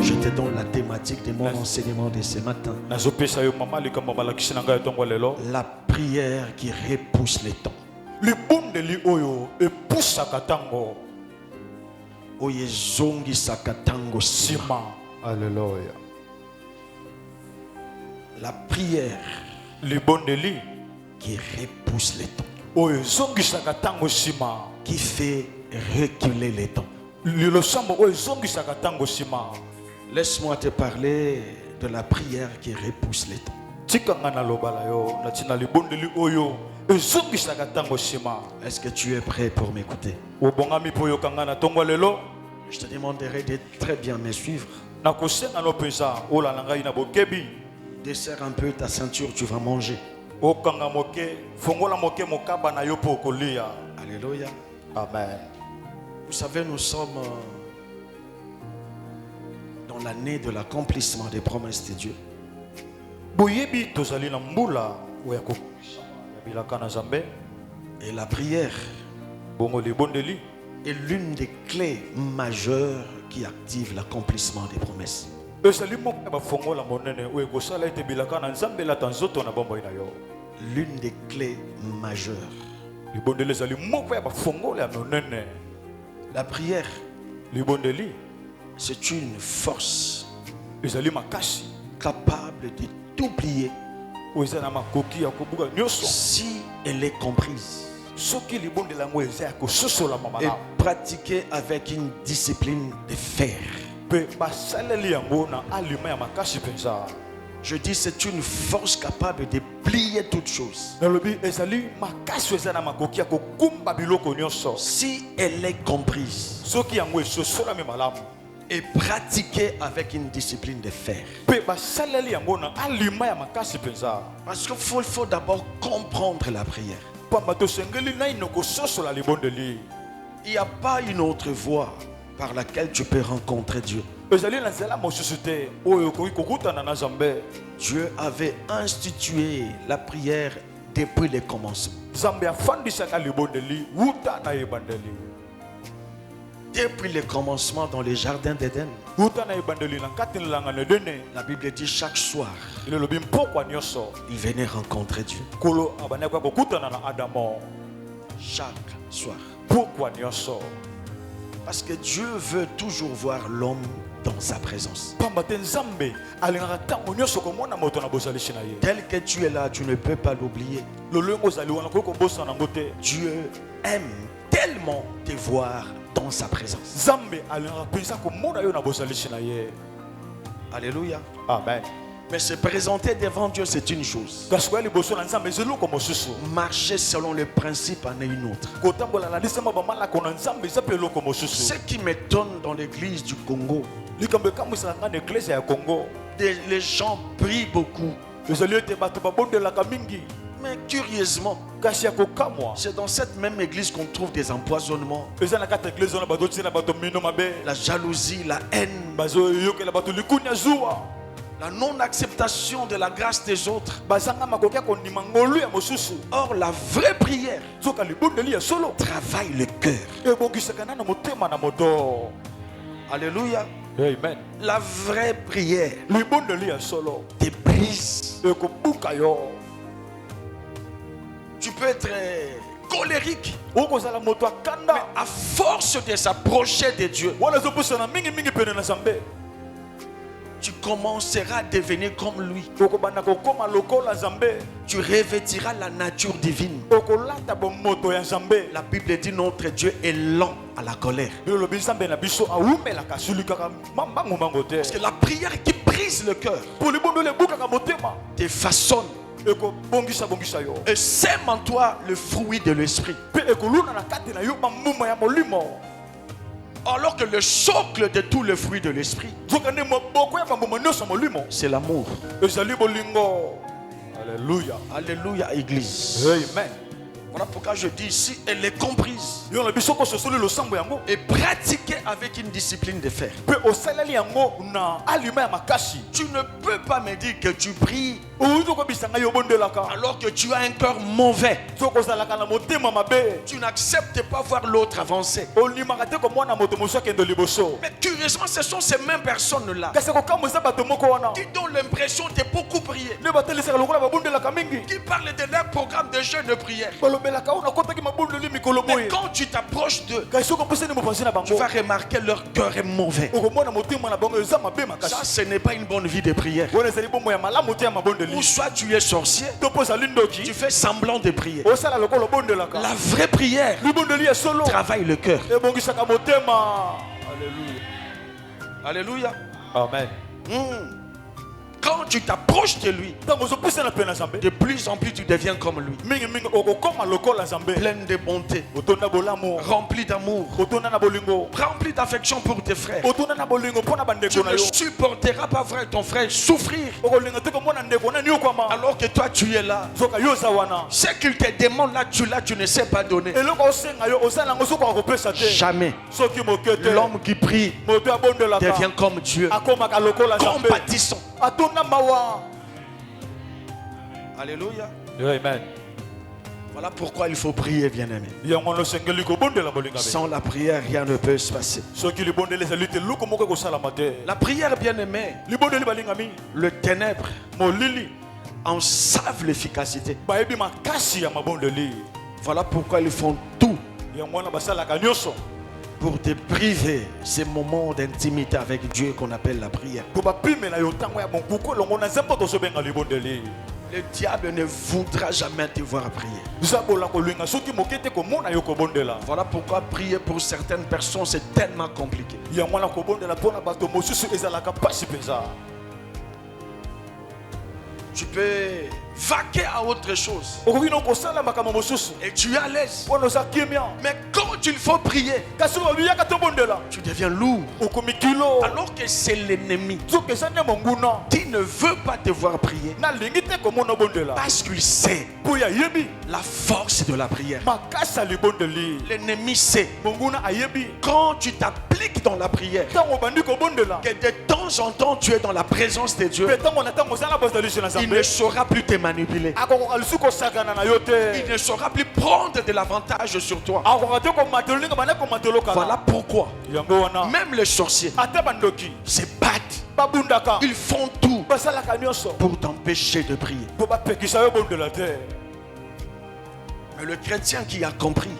J'étais dans la thématique de mon enseignement de ce matin. La prière qui repousse les temps. Oyezongi sakatango sima. Alléluia. La prière qui repousse les temps. Qui fait reculer les temps. Laisse-moi te parler de la prière qui repousse les temps. Est-ce que tu es prêt pour m'écouter? Je te demanderai de très bien me suivre. Desserre un peu ta ceinture, tu vas manger. Alléluia. Amen. Vous savez, nous sommes dans l'année de l'accomplissement des promesses de Dieu. Et la prière est l'une des clés majeures qui active l'accomplissement des promesses. L'une des clés majeures. La prière, c'est une force capable de t'oublier si elle est comprise et pratiquée avec une discipline de fer. Je dis c'est une force capable de plier toutes choses. Si elle est comprise et pratiquée avec une discipline de fer. Parce qu'il faut d'abord comprendre la prière. Il n'y a pas une autre voie par laquelle tu peux rencontrer Dieu. Dieu avait institué la prière depuis le commencement. Depuis le commencement dans les jardins d'Éden. La Bible dit chaque soir, il venait rencontrer Dieu. Chaque soir. Parce que Dieu veut toujours voir l'homme dans sa présence. Tel que tu es là, tu ne peux pas l'oublier. Dieu aime tellement te voir dans sa présence. Alléluia. Amen. Mais se présenter devant Dieu, c'est une chose. Marcher selon les principes en est une autre. Ce qui m'étonne dans l'église du Congo, les gens prient beaucoup. Mais curieusement, c'est dans cette même église qu'on trouve des empoisonnements, la jalousie, la haine, la non-acceptation de la grâce des autres. Or, la vraie prière travaille le cœur. Alléluia. Amen. La vraie prière te brise. Tu peux être colérique, mais à force de s'approcher de Dieu, tu commenceras à devenir comme lui. Tu revêtiras la nature divine. La Bible dit notre Dieu est lent à la colère. Parce que la prière qui brise le cœur te façonne et sème en toi le fruit de l'esprit. Alors que le socle de tous les fruits de l'esprit, c'est l'amour. Alléluia. Alléluia, église. Amen. Voilà pourquoi je dis, si elle est comprise et pratiquée avec une discipline de fer, tu ne peux pas me dire que tu pries Alors que tu as un cœur mauvais, tu n'acceptes pas voir l'autre avancer. Mais curieusement, ce sont ces mêmes personnes-là qui donnent l'impression de beaucoup prier, qui parlent de leur programme de jeûne de prière. Mais quand tu t'approches d'eux, tu vas remarquer leur cœur est mauvais. Ça, ce n'est pas une bonne vie de prière. Ou soit tu es sorcier, tu fais semblant de prier. La vraie prière travaille le cœur. Alléluia. Amen. Quand tu t'approches de lui, de plus en plus tu deviens comme lui. Plein de bonté, rempli d'amour, rempli d'affection pour tes frères. Tu ne supporteras pas voir ton frère souffrir alors que toi tu es là. Ce qu'il te demande là, tu ne sais pas donner. Jamais. L'homme qui prie devient comme Dieu, compatissant. Alléluia. Amen. Voilà pourquoi il faut prier, bien-aimé. Sans la prière, rien ne peut se passer. La prière, bien-aimé, le ténèbre en savent l'efficacité. Voilà pourquoi ils font tout pour te priver ces moments d'intimité avec Dieu qu'on appelle la prière. Le diable ne voudra jamais te voir prier. Voilà pourquoi prier pour certaines personnes c'est tellement compliqué. Tu peux vaquer à autre chose et tu es à l'aise. Mais quand il faut prier, tu deviens lourd. Alors que c'est l'ennemi qui ne veut pas te voir prier parce qu'il sait la force de la prière. L'ennemi sait quand tu t'appliques dans la prière que de temps en temps tu es dans la présence de Dieu. Il ne saura plus te manipuler. Il ne saura plus prendre de l'avantage sur toi. Voilà pourquoi même les sorciers se battent. Ils font tout pour t'empêcher de prier. Mais le chrétien qui a compris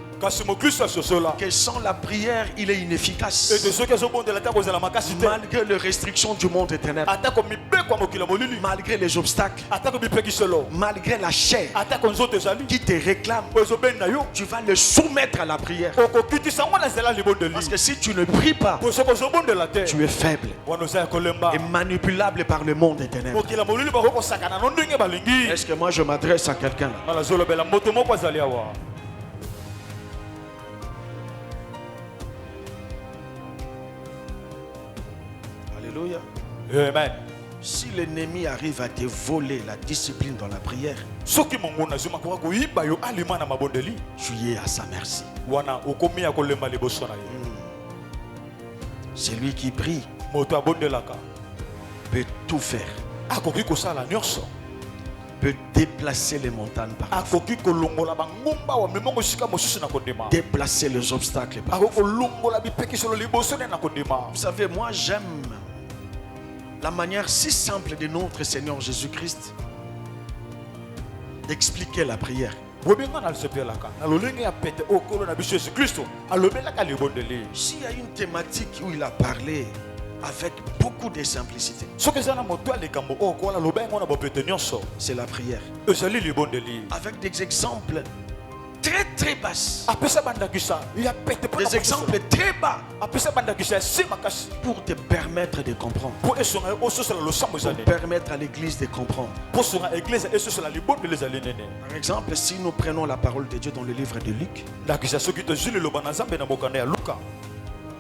que sans la prière, il est inefficace. Malgré les restrictions du monde des ténèbres, malgré les obstacles, malgré la chair qui te réclame, tu vas le soumettre à la prière. Parce que si tu ne pries pas, tu es faible et manipulable par le monde des ténèbres. Est-ce que moi je m'adresse à quelqu'un là? Alléluia. Amen. Si l'ennemi arrive à te voler la discipline dans la prière, tu es à sa merci. Celui qui prie peut tout faire. Peut déplacer les montagnes par déplacer les obstacles par Vous savez, moi j'aime la manière si simple de notre Seigneur Jésus-Christ d'expliquer la prière. S'il y a une thématique où il a parlé avec beaucoup de simplicité, c'est la prière. Avec des exemples très très basses, des exemples très bas pour te permettre de comprendre, pour permettre à l'église de comprendre. Par exemple, si nous prenons la parole de Dieu dans le livre de Luc,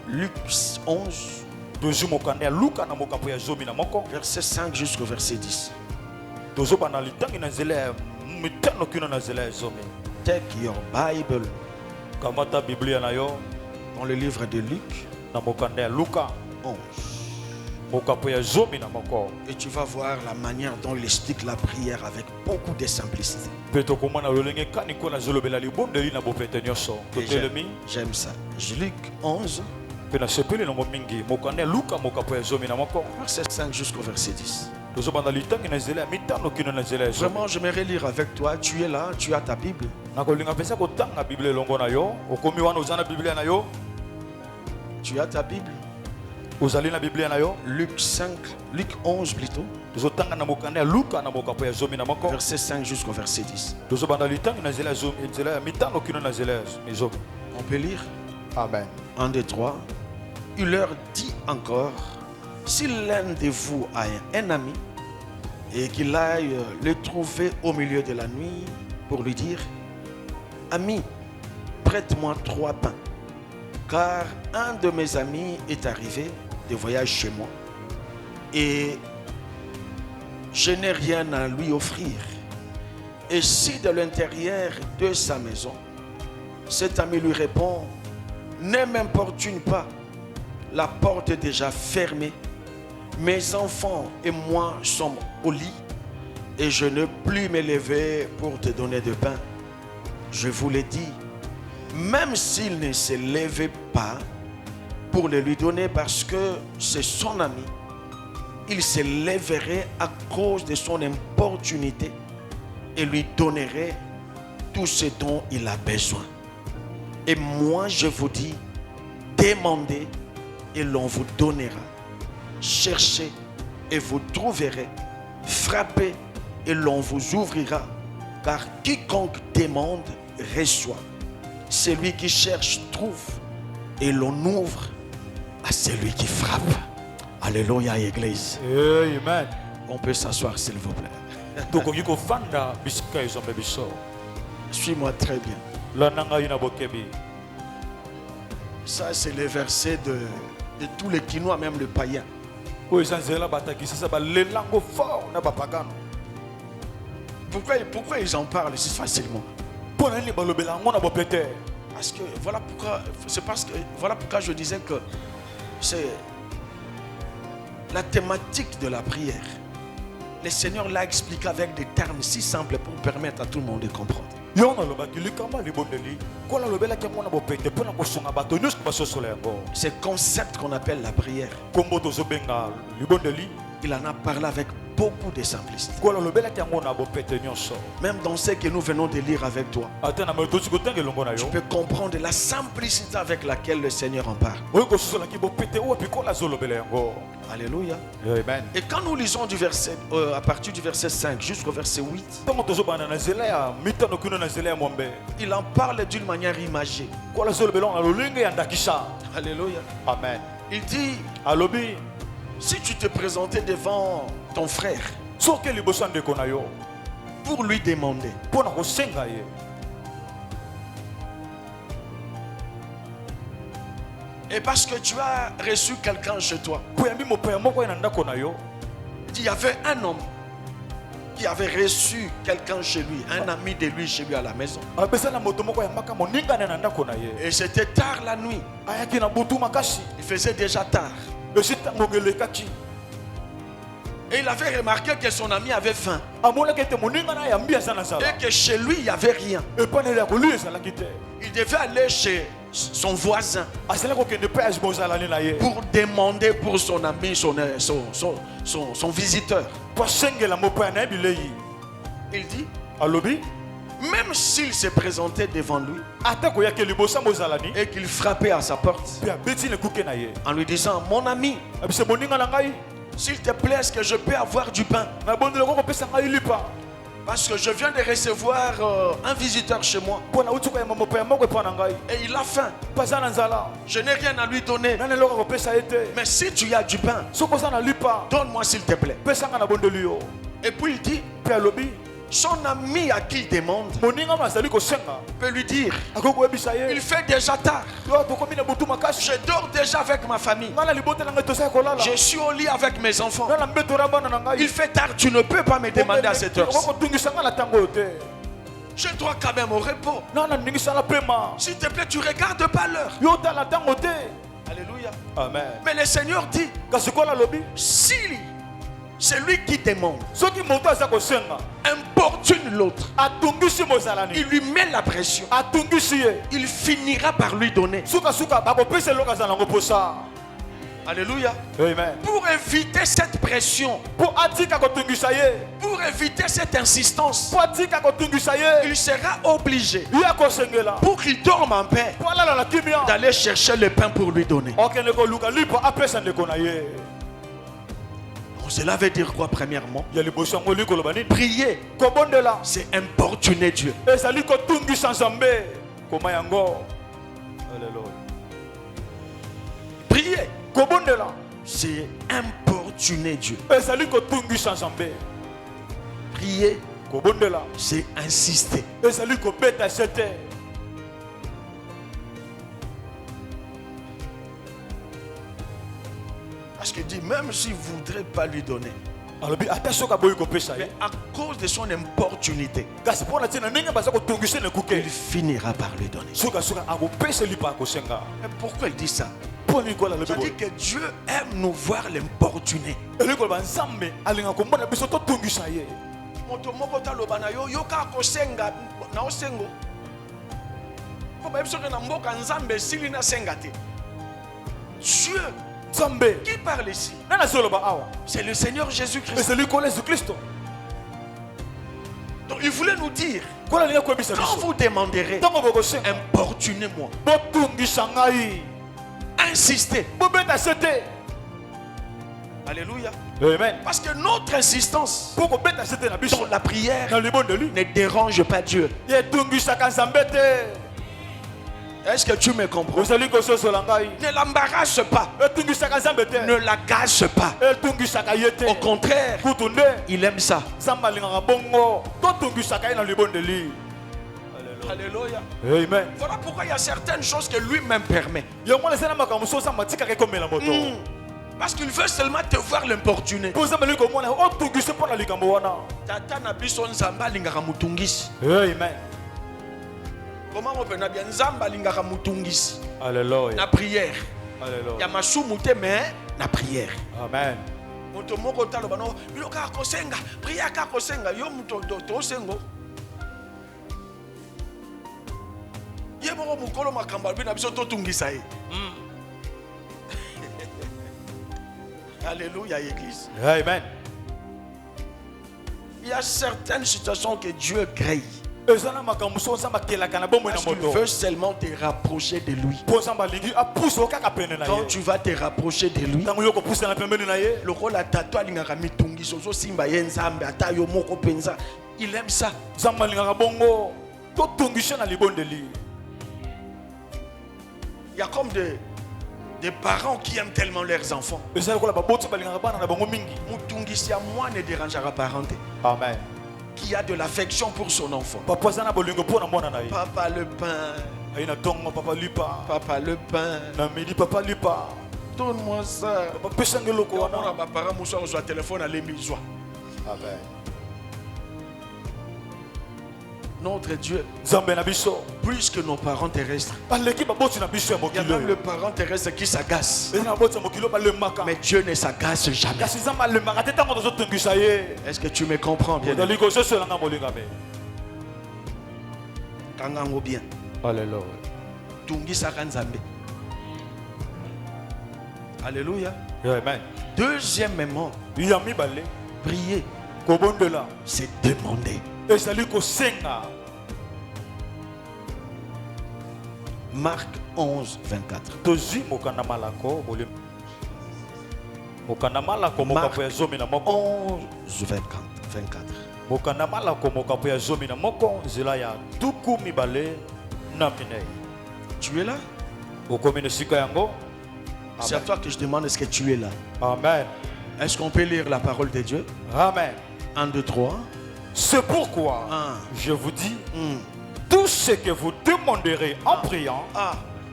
Luc 11, verset 5 jusqu'au verset 10. Take your Bible dans le livre de Luc 11. Et tu vas voir la manière dont il explique la prière avec beaucoup de simplicité. Et j'aime ça. Luc 11, verset 5 jusqu'au verset 10. Vraiment, j'aimerais lire avec toi. Tu es là, tu as ta Bible. Tu as ta Bible. Luc 5, Luc 11 plutôt. Verset 5 jusqu'au verset 10. On peut lire. Amen. 1, 2, 3. Il leur dit encore, si l'un de vous a un ami et qu'il aille le trouver au milieu de la nuit pour lui dire, ami, prête-moi 3 pains, car un de mes amis est arrivé de voyage chez moi et je n'ai rien à lui offrir. Et si de l'intérieur de sa maison, cet ami lui répond, ne m'importune pas, la porte est déjà fermée, mes enfants et moi sommes au lit et je ne plus me lever pour te donner de pain. Je vous l'ai dit, même s'il ne se levait pas pour le lui donner parce que c'est son ami, il se lèverait à cause de son importunité et lui donnerait tout ce dont il a besoin. Et moi je vous dis, demandez et l'on vous donnera. Cherchez et vous trouverez. Frappez et l'on vous ouvrira. Car quiconque demande reçoit. Celui qui cherche trouve. Et l'on ouvre à celui qui frappe. Alléluia, Église. Amen. On peut s'asseoir, s'il vous plaît. Suis-moi très bien. Ça, c'est le verset de tous les Quinois, même le païen. Pourquoi ils en parlent si facilement? Parce que voilà pourquoi je disais que c'est la thématique de la prière. Le Seigneur l'a expliqué avec des termes si simples pour permettre à tout le monde de comprendre. Ce concept qu'on appelle la prière, il en a parlé avec beaucoup de simplicité. Même dans ce que nous venons de lire avec toi, tu peux comprendre la simplicité avec laquelle le Seigneur en parle. Alléluia. Amen. Et quand nous lisons du verset, à partir du verset 5 jusqu'au verset 8, il en parle d'une manière imagée. Alléluia. Amen. Il dit, si tu te présentais devant ton frère pour lui demander, et parce que tu as reçu quelqu'un chez toi, il y avait un homme qui avait reçu quelqu'un chez lui, un ami de lui chez lui à la maison. Et c'était tard la nuit. Il faisait déjà tard. Et il avait remarqué que son ami avait faim. Et que chez lui, il n'y avait rien. Il devait aller chez son voisin pour demander pour son ami, son visiteur. Il dit, même s'il se présentait devant lui et qu'il frappait à sa porte en lui disant, mon ami, s'il te plaît, est-ce que je peux avoir du pain? Parce que je viens de recevoir un visiteur chez moi. Et il a faim. Je n'ai rien à lui donner. Mais si tu as du pain, donne-moi s'il te plaît. Et puis il dit, son ami à qui il demande peut lui dire, il fait déjà tard. Je dors déjà avec ma famille. Je suis au lit avec mes enfants. Il fait tard, tu ne peux pas me demander à cette heure. Je dois quand même au repos. S'il te plaît, tu regardes pas l'heure. Alléluia. Amen. Mais le Seigneur dit, si celui qui demande importune l'autre, il lui met la pression, il finira par lui donner. Alléluia. Amen. Pour éviter cette pression, pour éviter cette insistance, il sera obligé, pour qu'il dorme en paix, d'aller chercher le pain pour lui donner. Cela veut dire quoi premièrement? Prier, c'est importuner Dieu. Prier, c'est importuner Dieu. Prier, c'est insister. Parce qu'il dit, même s'il ne voudrait pas lui donner, mais à cause de son importunité, il finira par lui donner. Mais pourquoi il dit ça? Ça dit que Dieu aime nous voir l'importuner. Dieu qui parle ici, c'est le Seigneur Jésus-Christ. Donc il voulait nous dire, quand vous demanderez, importunez-moi, insistez. Alléluia. Amen. Parce que notre insistance dans la prière ne dérange pas Dieu. Est-ce que tu me comprends? Ne l'embarrasse pas. Ne la gâche pas. Au contraire, il aime ça. Alléluia. Amen. Voilà pourquoi il y a certaines choses que lui-même permet. Parce qu'il veut seulement te voir l'importuner. Amen. Comment on peut bien Nzamba lingaka mutungisi? Alléluia. Na prière. Alléluia. Ya masumu te mais na prière. Amen. Moto moko talo bano biloka kosenga, prière ka kosenga yo muto to sengo. Ye moko mukolo makamba bina biso to tungisa ye. Alléluia église. Amen. Il y a certaines situations que Dieu crée. Parce qu'il veut seulement te rapprocher de lui. Quand tu vas te rapprocher de lui, il aime ça. Il y a comme des parents qui aiment tellement leurs enfants. Mutungisi à moi ne dérangera pas. Amen. Qui a de l'affection pour son enfant. Papa le pain. Papa le pain. Donne-moi ça. Amen. Notre Dieu, plus que nos parents terrestres, il y a même le parent terrestre qui s'agace. Mais Dieu ne s'agace jamais. Est-ce que tu me comprends bien? Kangango bien. Alléluia. Alléluia. Amen. Deuxièmement, prier, c'est demander. Marc 11, 24. Marc 11, 24. Tu es là? C'est à toi que je demande, est-ce que tu es là? Amen. Est-ce qu'on peut lire la parole de Dieu? Amen. 1, 2, 3. C'est pourquoi je vous dis, tout ce que vous demanderez en priant,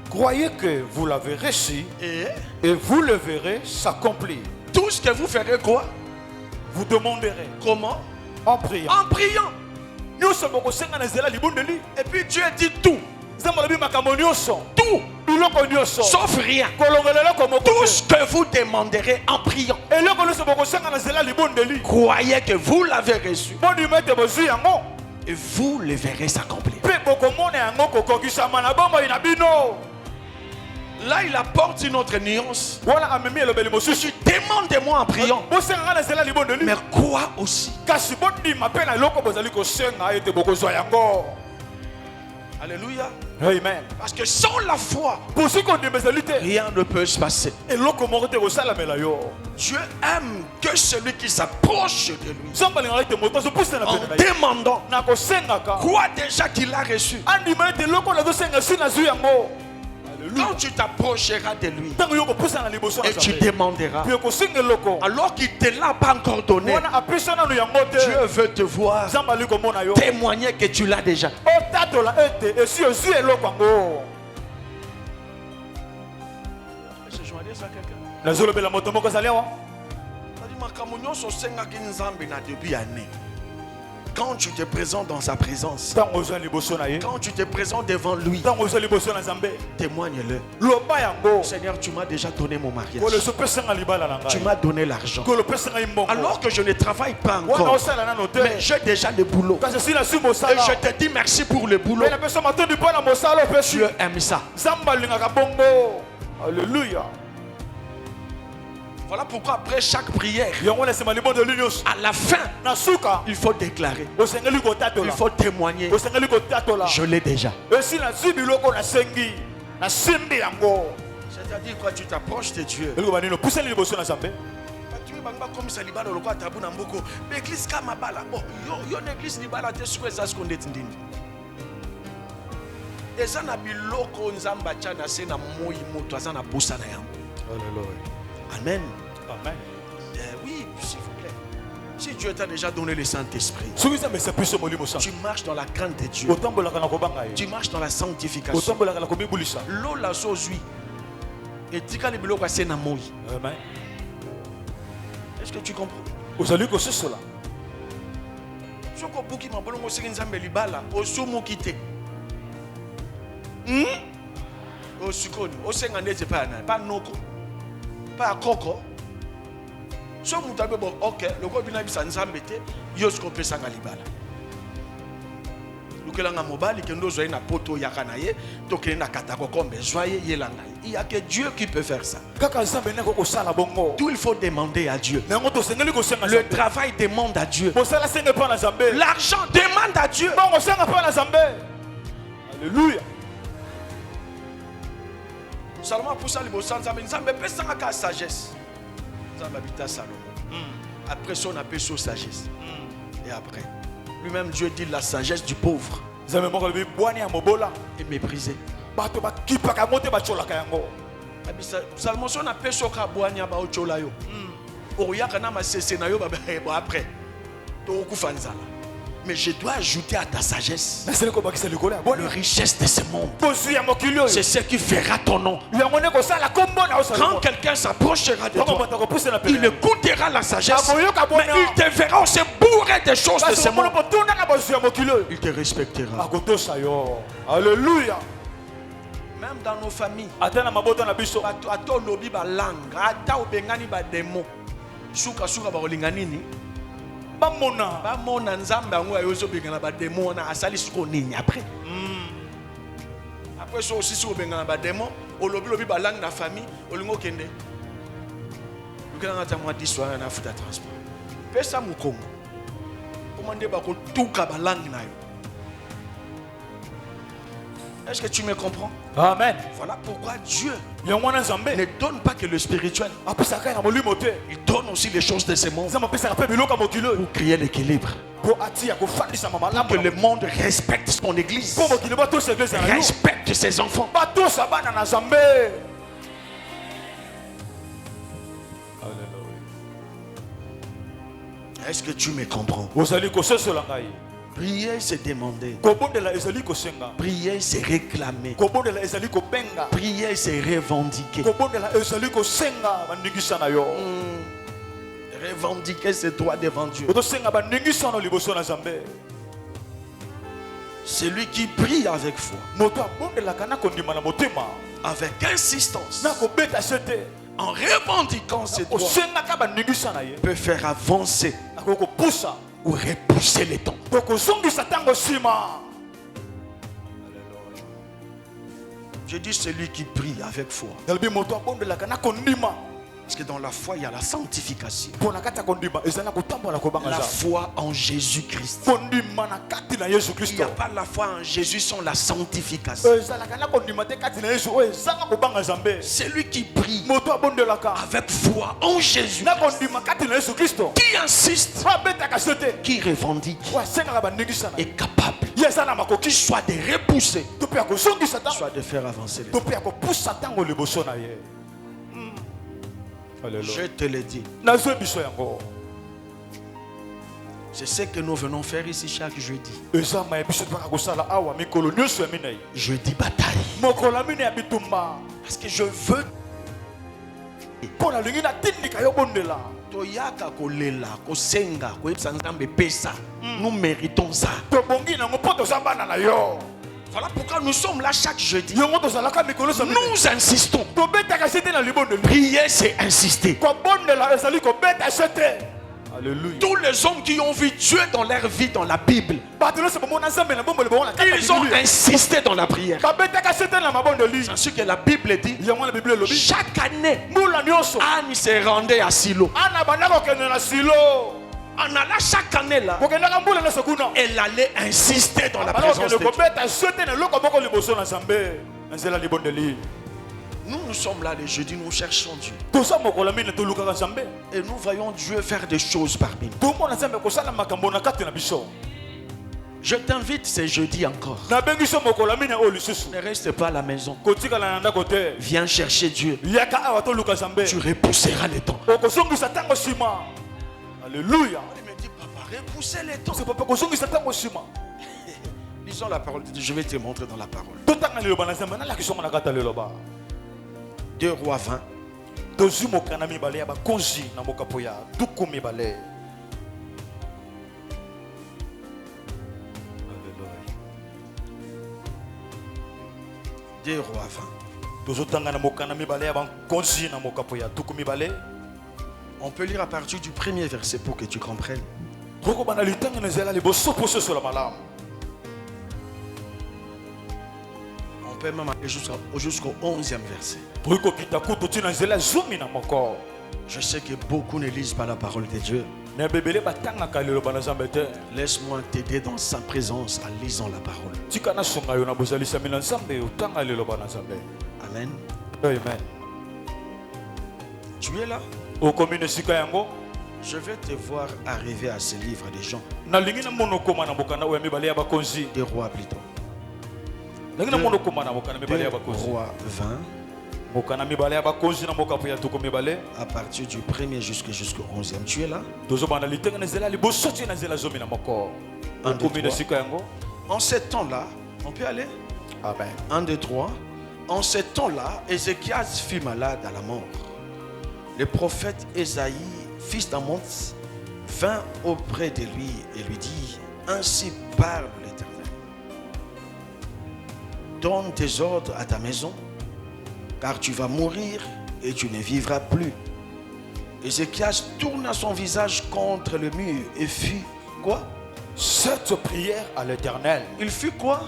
croyez que vous l'avez reçu et vous le verrez s'accomplir. Tout ce que vous ferez quoi? Vous demanderez. Comment? En priant. En priant. Et puis Dieu dit tout. Tout. sauf rien. Tout ce que vous demanderez en priant, croyez que vous l'avez reçu et vous le verrez s'accomplir. Là, il apporte une autre nuance. Tu demandes de moi en priant. Mais quoi aussi? Alléluia. Amen. Parce que sans la foi, rien ne peut se passer. Dieu aime que celui qui s'approche de lui en demandant quoi déjà qu'il a reçu. Quand tu t'approcheras de lui et tu demanderas, alors qu'il ne te l'a pas encore donné, Dieu veut te voir témoigner que tu l'as déjà. Est-ce que je dois dire ça à quelqu'un? Quand tu te présentes dans sa présence, quand tu te présentes devant lui, témoigne-le. Seigneur, tu m'as déjà donné mon mariage. Tu m'as donné l'argent. Alors que je ne travaille pas encore, mais j'ai déjà le boulot. Et je te dis merci pour le boulot. Dieu aime ça. Alléluia. Voilà pourquoi après chaque prière, à la fin, il faut déclarer, il faut témoigner. Je l'ai déjà. C'est-à-dire quoi? Tu t'approches de Dieu. Amen. Amen. Oui, s'il vous plaît. Si Dieu t'a déjà donné le Saint-Esprit, tu marches dans la crainte de Dieu. Tu marches dans la sanctification. L'eau la sauce, oui. Et tika le biloko c'est na moi. Amen. Est-ce que tu comprends? Soko buki mabolongo sekinzambe libala osumu kite. Osukoni, osengandeze pa na, pa noko. Pas coco. So mutabe bon OK, le ko bina bisa nzambe te, yo sko pesa ngalibala. Lukelanga mobali kendo zoye na poto yakana ye, to kena katako kombe zoye yelanga. Il y a que Dieu qui peut faire ça. Tout il faut demander à Dieu. Le travail demande à Dieu. L'argent demande à Dieu. Alléluia. Seulement pour ça, les beaux Nzambe pesa ka sagesse. Nzambe habita Salomon. Après ça, on appelle ça sagesse. Et après, lui-même Dieu dit la sagesse du pauvre est méprisée. Seulement si on appelle ça ka boania ba ochola yo. Oyaka na masese na yo ba après. To kufanzala. Mais je dois ajouter à ta sagesse la richesse de ce monde. C'est ce qui fera ton nom. Quand quelqu'un s'approchera de toi, il écoutera la sagesse, mais il te verra aussi bourré des choses de ce monde. Il te respectera. Alléluia. Même dans nos familles, bamona nzambe yango ayozo bengana ba démon na asali siko nini après so aussi siko bengana ba démon olobi ba langue na famille olingo kende lukela ta moi d'histoire na futa transport pesa mukongo komande ba ko tuka ba langue na yo. Est-ce que tu me comprends? Amen. Voilà pourquoi Dieu ne donne pas que le spirituel. Il donne aussi les choses de ce monde pour créer l'équilibre. Pour que le monde respecte son église, respecte ses enfants. Est-ce que tu me comprends? Prier, c'est demander. Prier, c'est réclamer. Prier, c'est revendiquer. Revendiquer ses droits devant Dieu. Celui qui prie avec foi, avec insistance, en revendiquant ses droits, peut faire avancer ou repousser les temps. Je dis celui qui prie avec foi. Parce que dans la foi, il y a la sanctification. La foi en Jésus-Christ. Il n'y a pas la foi en Jésus sans la sanctification. Celui qui prie avec foi en Jésus, qui insiste, qui revendique, est capable soit de repousser, soit de faire avancer les temps. Je te le dis. C'est ce que nous venons faire ici chaque jeudi. Jeudi bataille. Parce que je veux. Nous méritons ça. Voilà pourquoi nous sommes là chaque jeudi. Nous insistons. Prier, c'est insister. Alléluia. Tous les hommes qui ont vu Dieu dans leur vie dans la Bible, ils ont insisté dans la prière. C'est ainsi que la Bible dit, chaque année, Anne se rendait à Silo. En allant chaque année là, elle allait insister dans la présence de Dieu. Nous sommes là les jeudis, nous cherchons Dieu. Et nous voyons Dieu faire des choses parmi nous. Je t'invite ces jeudis encore. Ne reste pas à la maison. Viens chercher Dieu. Tu repousseras les temps. Alléluia. Il me dit, papa, repousser les temps. Lisons la parole de Dieu. Je vais te montrer dans la parole. 2 Rois 20. 2 Rois 20. On peut lire à partir du premier verset pour que tu comprennes. On peut même aller jusqu'au 11e verset. Je sais que beaucoup ne lisent pas la parole de Dieu. Laisse-moi t'aider dans sa présence en lisant la parole. Amen. Amen. Tu es là? Je vais te voir arriver à ce livre des gens. Des rois plutôt. 2 Rois 20. À partir du 1er jusqu'au 11e. Tu es là? 1, 2, 3. En ce temps-là, on peut aller? Amen. 1, 2, 3. En ce temps-là, Ézéchias fut malade à la mort. Le prophète Ésaïe, fils d'Amoz, vint auprès de lui et lui dit, ainsi parle l'Éternel. Donne tes ordres à ta maison, car tu vas mourir et tu ne vivras plus. Ézéchias tourna son visage contre le mur et fit quoi? Cette prière à l'Éternel. Il fit quoi?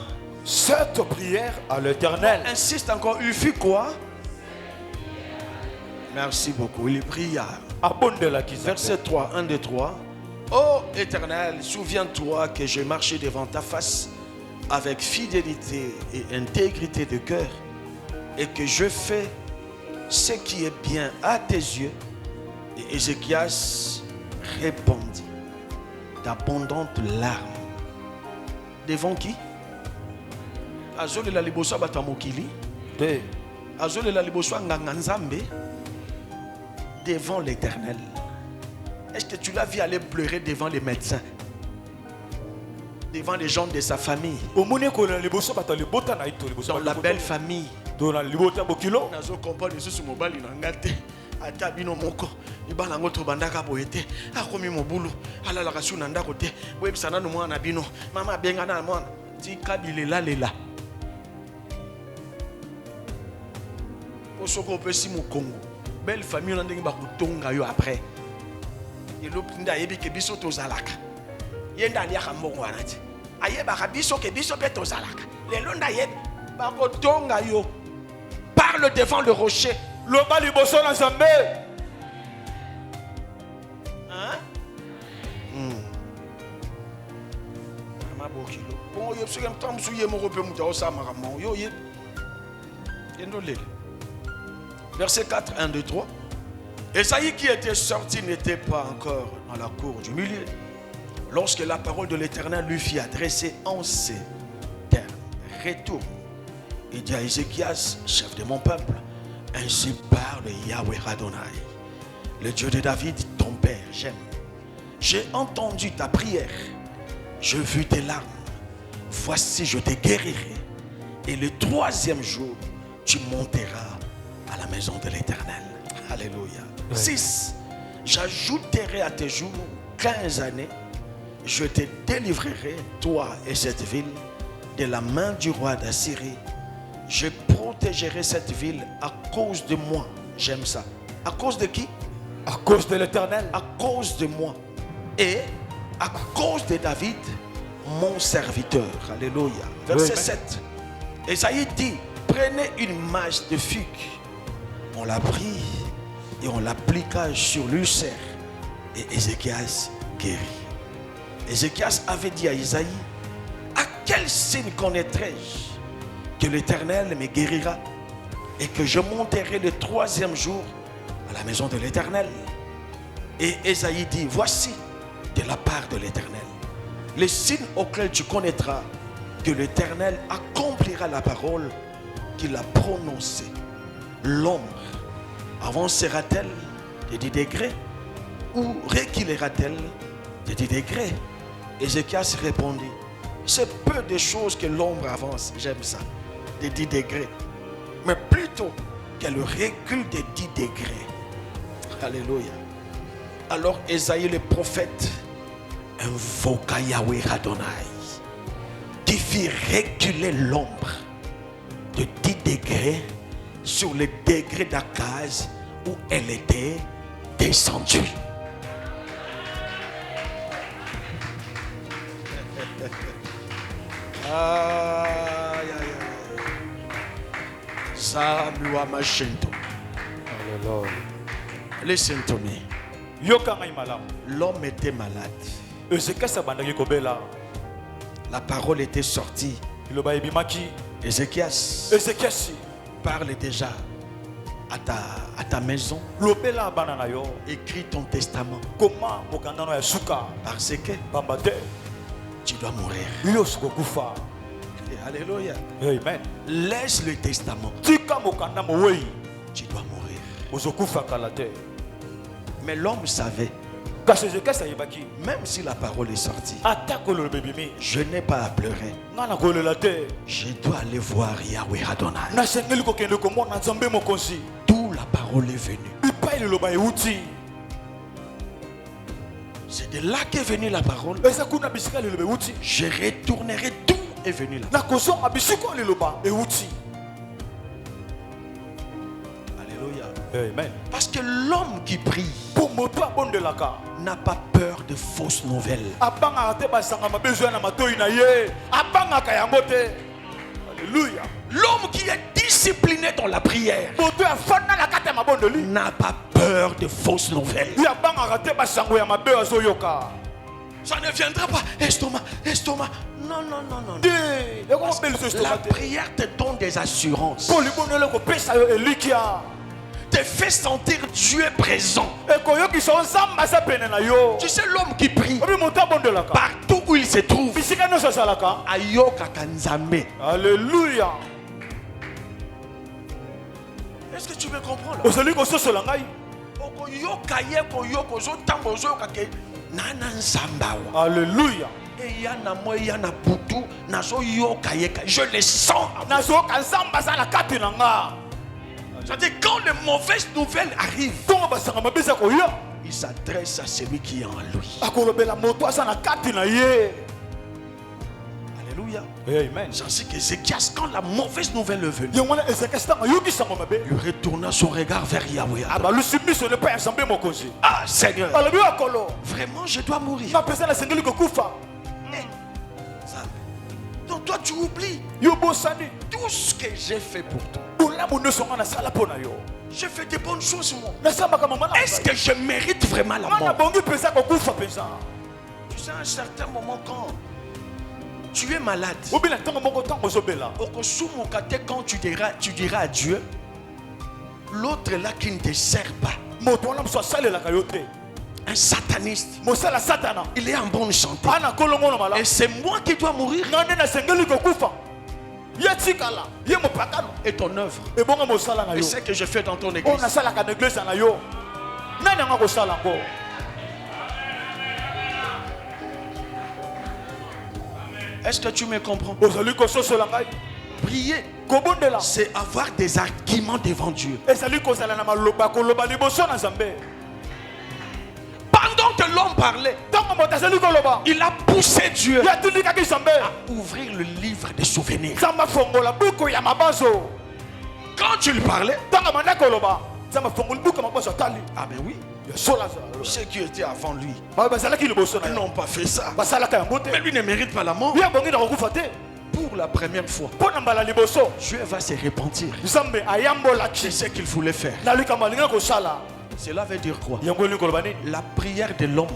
Cette prière à l'Éternel. Insiste encore, il fit quoi? Merci beaucoup. Il pria. Verset 3, 1, 2, 3. Ô Éternel, souviens-toi que j'ai marché devant ta face avec fidélité et intégrité de cœur et que je fais ce qui est bien à tes yeux. Et Ézéchias répondit d'abondantes larmes. Devant qui? Azole la liboso batamokili. Azole la liboso nganganzambe. Devant l'Éternel. Est-ce que tu l'as vu aller pleurer devant les médecins? Devant les gens de sa famille? Dans la belle famille? Tika bilela lela. Osoko pesi mu Congo. Belle famille on ndenge ba kutonga yo après. Et l'opinda yebi ke biso tozalaka. Yenda alia kambongo anati. Ayeba ka biso ke biso pe tozalaka. Lelo nda yebi ba kutonga yo. Parle devant le rocher. Loba liboso na Nzambe. Hein? Bon, yo suis comme tant souillé mon repos mouta osama ramon yo ye. Verset 4, 1, 2, 3. Esaïe qui était sorti n'était pas encore dans la cour du milieu lorsque la parole de l'Éternel lui fit adresser en ces termes. Retourne et dit à Ézéchias, chef de mon peuple, ainsi parle Yahweh Adonai, le Dieu de David, ton père, j'aime. J'ai entendu ta prière, j'ai vu tes larmes. Voici, je te guérirai. Et le 3e jour, tu monteras à la maison de l'Éternel. Alléluia. 6. J'ajouterai à tes jours 15 années. Je te délivrerai, toi et cette ville, de la main du roi d'Assyrie. Je protégerai cette ville à cause de moi. J'aime ça. À cause de qui? À cause de l'Éternel. À cause de moi. Et à cause de David, mon serviteur. Alléluia. Verset 7. Esaïe dit, prenez une masse de figues. On la prit et on l'appliqua sur l'ulcère. Et Ézéchias guérit. Ézéchias avait dit à Isaïe, à quel signe connaîtrai-je que l'Éternel me guérira et que je monterai le 3e jour à la maison de l'Éternel? Et Esaïe dit, voici de la part de l'Éternel les signes auxquels tu connaîtras que l'Éternel accomplira la parole qu'il a prononcée. L'ombre avancera-t-elle de 10 degrés ou reculera-t-elle de 10 degrés? Ézéchias répondit, c'est peu de choses que l'ombre avance, j'aime ça, de 10 degrés, mais plutôt qu'elle recule de 10 degrés. Alléluia. Alors Esaïe le prophète invoqua Yahweh Adonai, qui fit reculer l'ombre de 10 degrés sur le degré d'Akaz où elle était descendue. Listen to me. L'homme était malade. La parole était sortie. Ézéchias, parle déjà à ta maison. Écris ton testament. Parce que tu dois mourir. Alléluia. Amen. Laisse le testament. Tu dois mourir. Mais l'homme savait. Même si la parole est sortie, je n'ai pas à pleurer. Je dois aller voir Yahweh Adonai. D'où la parole est venue. C'est de là qu'est venue la parole. Je retournerai d'où est venue la parole. Alléluia. Amen. Parce que l'homme qui prie n'a pas peur de fausses nouvelles. Alléluia. L'homme qui est discipliné dans la prière n'a pas peur de fausses nouvelles. Ça ne viendra pas. Estomac. Non. La prière te donne des assurances. Te fait sentir Dieu présent. Tu sais, l'homme qui prie, partout où il se trouve, Ayoka Kanzambe. Alléluia. Est-ce que tu me comprends là? Alléluia. Je le sens. C'est-à-dire quand les mauvaises nouvelles arrivent, il s'adresse à celui qui est en lui. Alléluia. Alléluia. Amen. J'en que Ézéchias, quand la mauvaise nouvelle est venue, il il retourna son regard vers Yahweh. Ah Seigneur, vraiment je dois mourir. Donc toi tu oublies tout ce que j'ai fait pour toi. J'ai fait des bonnes choses moi. Est-ce que je mérite vraiment la mort? Tu sais à un certain moment quand tu es malade, quand tu diras à Dieu, l'autre là qui ne te sert pas, un sataniste, il est en bonne santé et c'est moi qui dois mourir. Et ton œuvre et ce que je fais dans ton église. Est-ce que tu me comprends? Prier, c'est avoir des arguments devant Dieu. Pendant que l'homme parlait, il a poussé Dieu à ouvrir le livre des souvenirs. Quand tu lui parlais, ah ben oui, ceux qui étaient avant lui, ils n'ont pas fait ça. Mais lui ne mérite pas la mort. Pour la première fois, Dieu va se repentir. C'est ce qu'il voulait faire. Cela veut dire quoi? La prière de l'homme.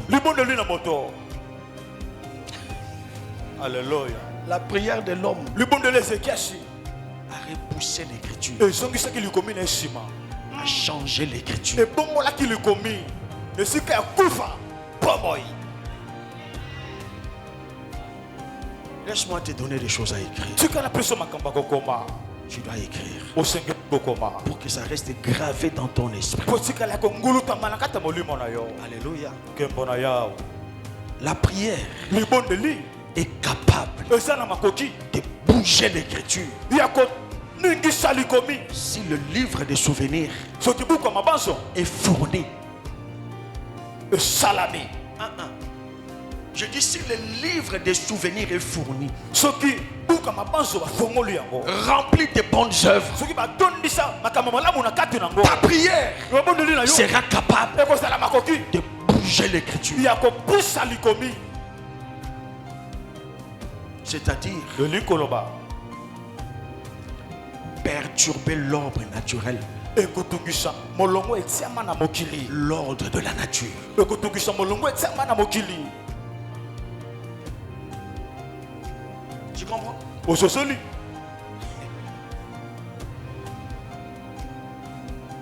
Alléluia. La prière de l'homme a repoussé l'écriture, a changé l'écriture. Laisse-moi te donner des choses à écrire. Tu dois écrire pour que ça reste gravé dans ton esprit. Alléluia. La prière est capable de bouger l'écriture. Si le livre des souvenirs est fourni, je dis si le livre des souvenirs est fourni, rempli de bonnes œuvres, ta prière sera capable de bouger l'écriture. C'est-à-dire perturber l'ordre naturel, l'ordre de la nature. Tu comprends?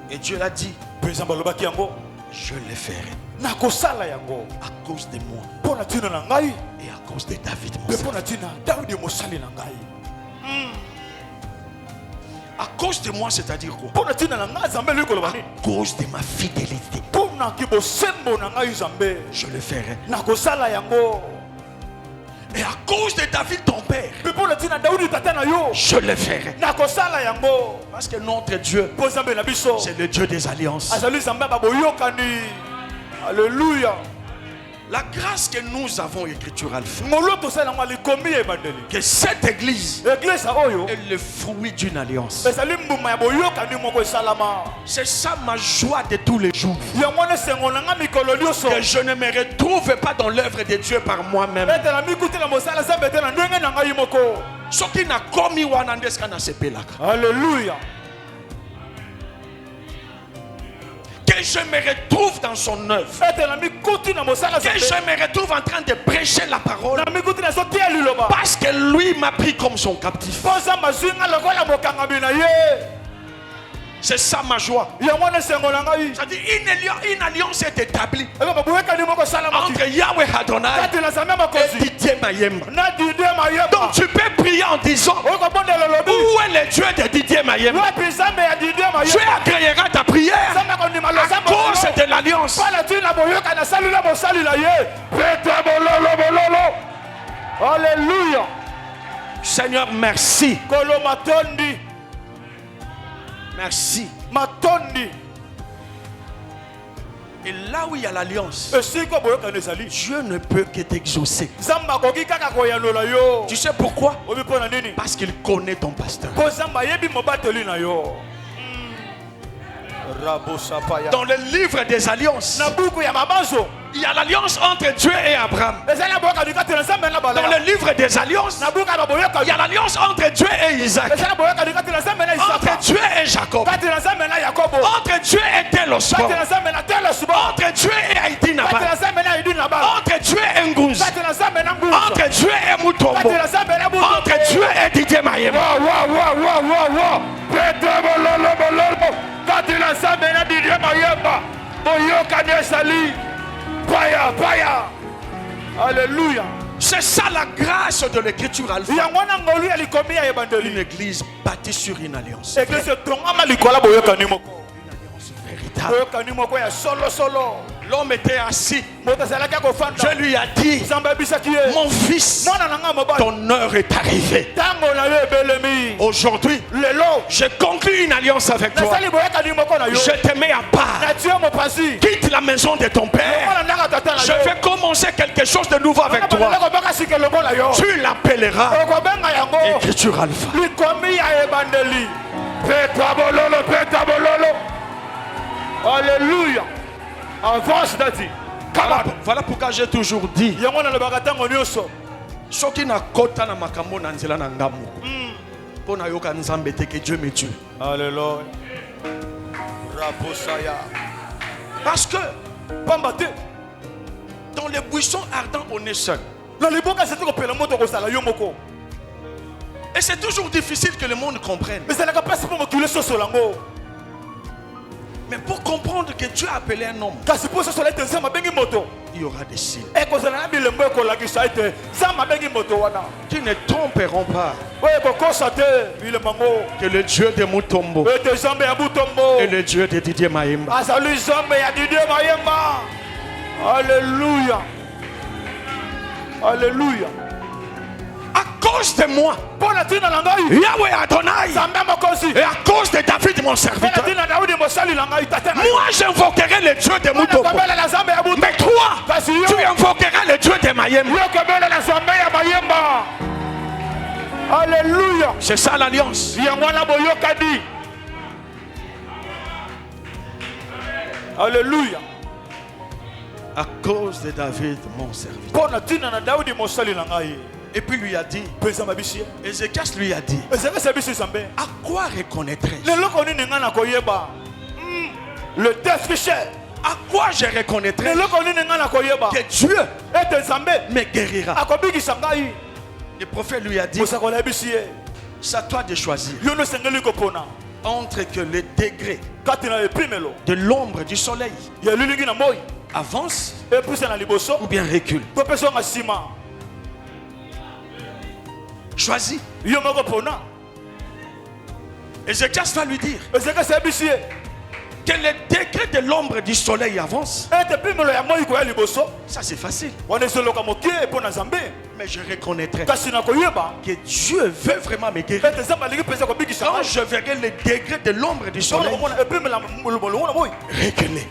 Et Dieu l'a dit, je le ferai à cause de moi et à cause de David mon serviteur. À cause de moi, c'est-à-dire quoi? À cause de ma fidélité, je le ferai. Et à cause de David ton père, je le ferai. Parce que notre Dieu, c'est le Dieu des alliances. Alléluia. La grâce que nous avons écriturale fait que cette église est le fruit d'une alliance. C'est ça ma joie de tous les jours, que je ne me retrouve pas dans l'œuvre de Dieu par moi-même. Alléluia. Que je me retrouve dans son œuvre, que je me retrouve en train de prêcher la parole, parce que lui m'a pris comme son captif. C'est ça ma joie. C'est-à-dire une alliance est établie entre Yahweh Adonai et Didier Mayemba. Donc tu peux prier en disant, où est le Dieu de Didier Mayemba? Dieu agréera ta prière à cause de l'alliance. Alléluia. Seigneur, merci. Merci. Et là où il y a l'alliance, Dieu ne peut que t'exaucer. Tu sais pourquoi? Parce qu'il connaît ton pasteur. Dans le livre des alliances, il y a l'alliance entre Dieu et Abraham. Dans le livre des alliances, il y a l'alliance entre Dieu et Isaac, entre Dieu et Jacob, entre Dieu et Telosfor, entre Dieu et Haïti Nabal, entre Dieu et Ngouz, entre Dieu et Mutombo, entre Dieu et Didier Mayem. Alléluia. C'est ça la grâce de l'écriture alpha. Une église bâtie sur une alliance. Une alliance véritable. L'homme était assis. Je lui ai dit, mon fils, ton heure est arrivée. Aujourd'hui, j'ai conclu une alliance avec toi. Je te mets à part. Quitte la maison de ton père. Je vais commencer quelque chose de nouveau avec toi. Tu l'appelleras Écriture Alpha. Alléluia. Avance Dadi. Voilà pourquoi j'ai toujours dit, ce qui n'a kota na makambo na nzela na ngamu pour na yoka nzambe te que Dieu me tue. Alléluia. Parce que dans les buissons ardents on est seul. Et c'est toujours difficile que le monde comprenne. Mais pour comprendre que Dieu a appelé un homme, il y aura des signes qui ne tromperont pas que le Dieu de Mutombo et le Dieu de Didier Mayemba. Alléluia. Alléluia. À cause de moi, Yahweh Adonai, et à cause de David mon serviteur, moi j'invoquerai le Dieu de Mutombo. Mais toi, tu invoqueras le Dieu de Mayemba. Alléluia. C'est ça l'alliance. Alléluia. À cause de David mon serviteur. Et puis lui a dit, Ézéchias lui a dit, à quoi reconnaîtrais-je? Le description. À quoi je reconnaîtrai que Dieu me guérira? Le prophète lui a dit, c'est à toi de choisir entre que le degré de l'ombre du soleil avance ou bien recule. Choisis. Ézéchias va lui dire que le degré de l'ombre du soleil avance. Ça c'est facile. Mais je reconnaîtrai que Dieu veut vraiment me guérir quand je verrai le degré de l'ombre du soleil reculer.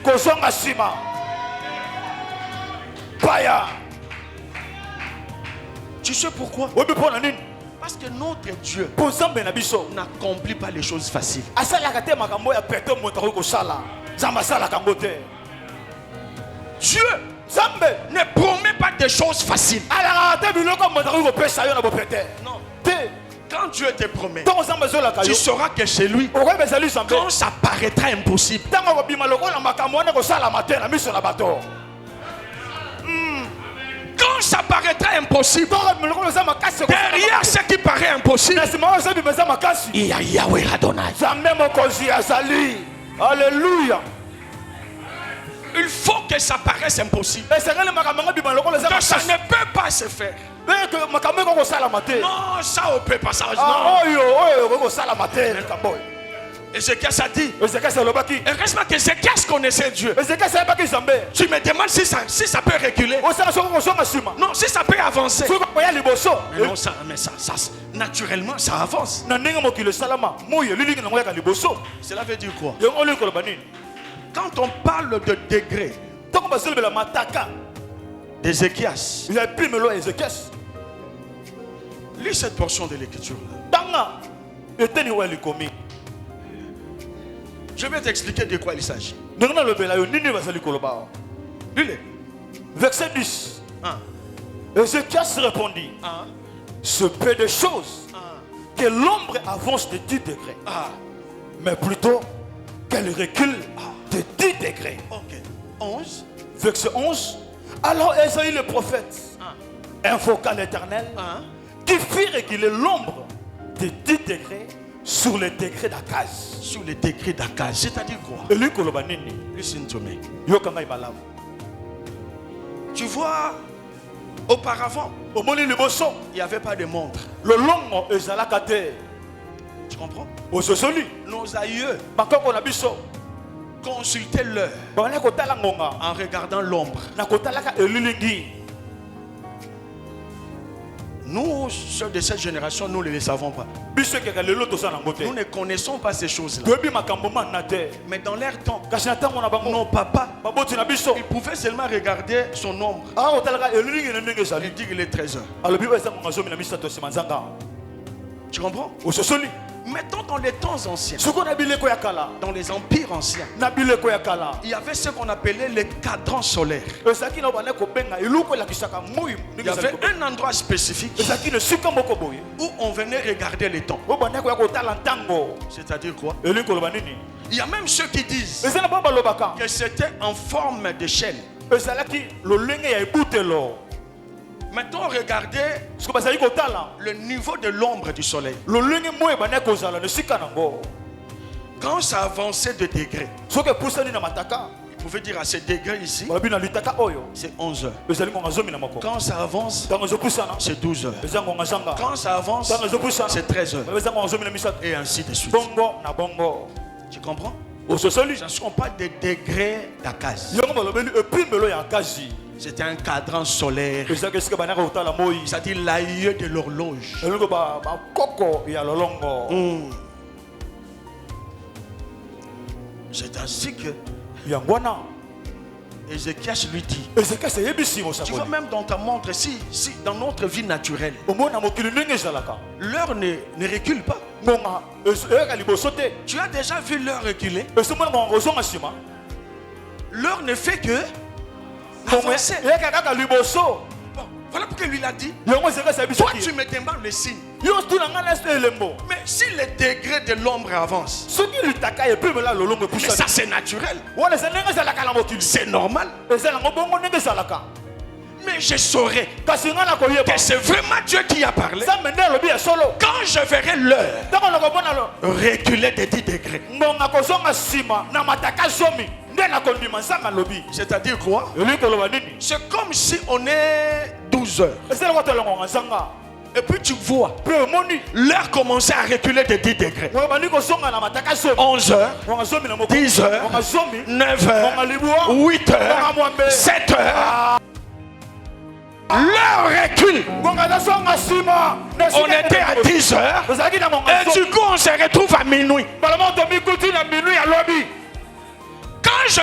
Tu sais pourquoi? Parce que notre Dieu n'accomplit pas les choses faciles. Dieu ne promet pas des choses faciles. Non. Quand Dieu te promet, tu sauras que chez lui, quand ça paraîtra impossible, quand ça paraîtra impossible, derrière ce qui paraît impossible, il y a Yahweh Adonai. Alléluia. Il faut que ça paraisse impossible, que ça ne peut pas se faire. Non, ça on peut pas. Ça, Ézéchias a dit, heureusement que Ézéchias connaissait Dieu. Tu me demandes si ça peut reculer. Non, si ça peut avancer. Mais non, ça naturellement, ça avance. Cela veut dire quoi? Quand on parle de degré, d'Ézéchias. Il a pris le Ézéchias. Lis cette portion de l'écriture. Je vais t'expliquer de quoi il s'agit. Lis-le. Verset 10. Ézéchias répondit, ce peu de choses que l'ombre avance de 10 degrés, mais plutôt qu'elle recule de 10 degrés. Ok. 11. Verset 11. Alors Ésaïe le prophète invoqua l'Éternel qui fit reculer l'ombre de 10 degrés sur les degrés d'Akaz. Sur les degrés d'Akaz. C'est-à-dire quoi? Listen to me. Tu vois, auparavant, il n'y avait pas de montre. Tu comprends? Nos aïeux consultaient l'heure en regardant l'ombre. Nous, ceux de cette génération, nous ne les savons pas. Nous ne connaissons pas ces choses-là. Mais dans leur temps, nos papas, ils pouvaient seulement regarder son ombre et dire qu'il est 13 heures. Tu comprends? Mettons dans les temps anciens, dans les empires anciens, il y avait ce qu'on appelait les cadrans solaires. Il y avait un endroit spécifique où on venait regarder les temps. C'est-à-dire quoi? Il y a même ceux qui disent que c'était en forme d'échelle. Maintenant, regardez le niveau de l'ombre du soleil. Quand ça avançait de degrés, il pouvait dire à ce degré ici, c'est 11 heures. Quand ça avance, c'est 12 heures. Quand ça avance, c'est 13 heures. Et ainsi de suite. Tu comprends? Ce ne sont pas des degrés d'Akaz. C'était un cadran solaire. C'est-à-dire l'aïeux de l'horloge. C'est ainsi que Ézéchias lui dit, tu vois même dans ta montre, si dans notre vie naturelle, l'heure ne recule pas. Tu as déjà vu l'heure reculer? L'heure ne fait que avancer. Bon, voilà pourquoi lui l'a dit. Toi tu me demandes le signe. Mais si les degrés de l'ombre avancent, mais ça c'est naturel, c'est normal. Mais je saurais que c'est vraiment Dieu qui a parlé quand je verrai l'heure reculer de 10 degrés. C'est-à-dire quoi? C'est comme si on est 12 heures. Et puis tu vois l'heure commençait à reculer de 10 degrés. 11 heures, 10 heures, 9 heures, 8 heures, 7 heures. L'heure recule. On était à 10 heures. Et du coup on se retrouve à minuit. Quand je